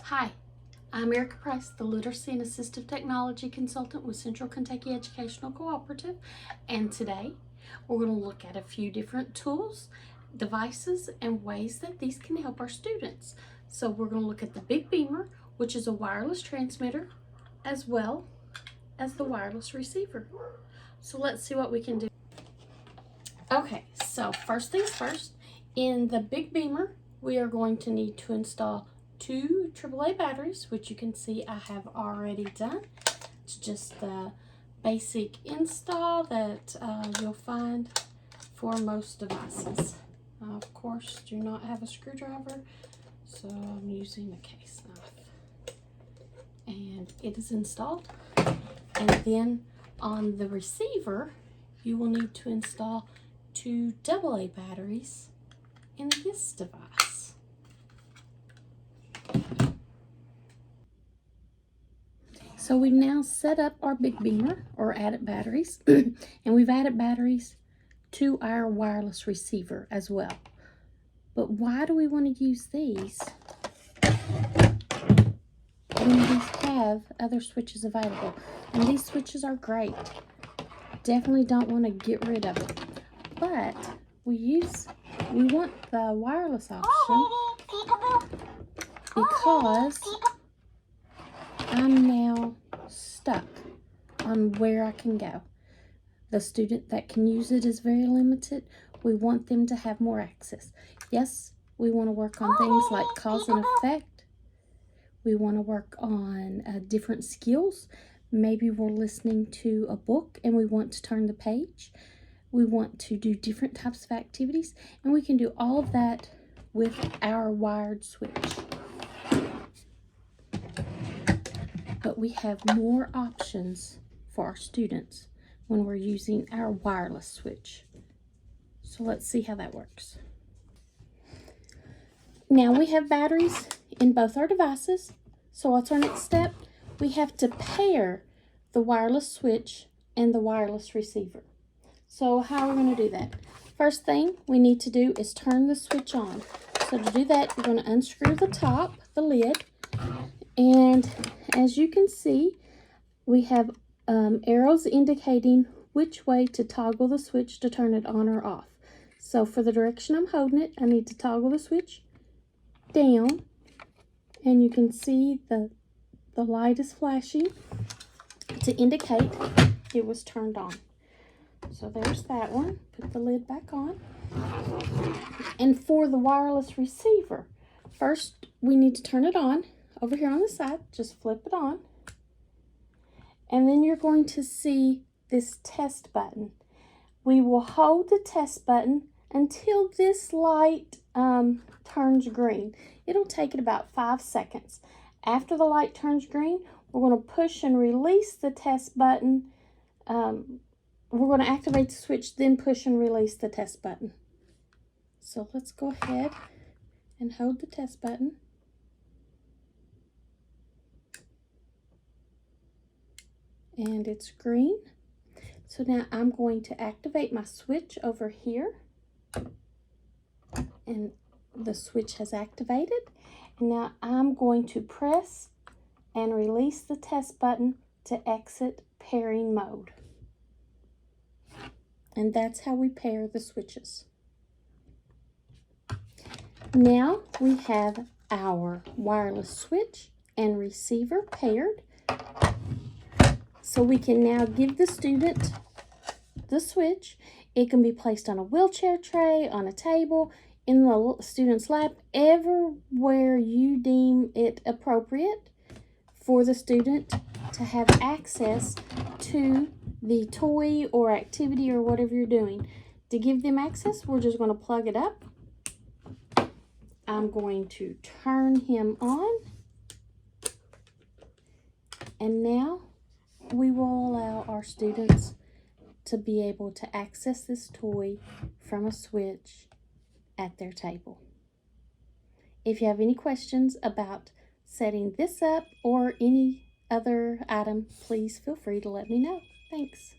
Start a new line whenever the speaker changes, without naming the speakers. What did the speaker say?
Hi, I'm Erica Price, the Literacy and Assistive Technology Consultant with Central Kentucky Educational Cooperative, and today we're going to look at a few different tools, devices, and ways that these can help our students. So we're going to look at the Big Beamer, which is a wireless transmitter, as well as the wireless receiver. So let's see what we can do. Okay, so first things first, in the Big Beamer, we are going to need to install two AAA batteries, which you can see I have already done. It's just the basic install that you'll find for most devices. Of course, do not have a screwdriver, so I'm using a case knife. And it is installed. And then on the receiver, you will need to install two AA batteries in this device. So we've now set up our Big Beamer, or added batteries, and we've added batteries to our wireless receiver as well. But why do we want to use these when we have other switches available? And these switches are great. Definitely don't want to get rid of it. But we want the wireless option because I'm now stuck on where I can go. The student that can use it is very limited. We want them to have more access. Yes, we want to work on things like cause and effect. We want to work on different skills. Maybe we're listening to a book and we want to turn the page. We want to do different types of activities, and we can do all of that with our wired switch. But we have more options for our students when we're using our wireless switch. So let's see how that works. Now we have batteries in both our devices. So what's our next step? We have to pair the wireless switch and the wireless receiver. So how are we going to do that? First thing we need to do is turn the switch on. So to do that, you're going to unscrew the top, the lid, and as you can see, we have arrows indicating which way to toggle the switch to turn it on or off. So for the direction I'm holding it, I need to toggle the switch down, and you can see the light is flashing to indicate it was turned on. So there's that one. Put the lid back on. And for the wireless receiver, first we need to turn it on. Over here on the side, just flip it on. And then you're going to see this test button. We will hold the test button until this light turns green. It'll take it about 5 seconds. After the light turns green, we're going to push and release the test button. We're going to activate the switch, then push and release the test button. So let's go ahead and hold the test button. And it's green. So now I'm going to activate my switch over here. And the switch has activated. And now I'm going to press and release the test button to exit pairing mode. And that's how we pair the switches. Now we have our wireless switch and receiver paired. So we can now give the student the switch. It can be placed on a wheelchair tray, on a table, in the student's lap, everywhere you deem it appropriate for the student to have access to the toy or activity or whatever you're doing. To give them access, we're just going to plug it up. I'm going to turn him on. And now we will allow our students to be able to access this toy from a switch at their table. If you have any questions about setting this up or any other item, please feel free to let me know. Thanks.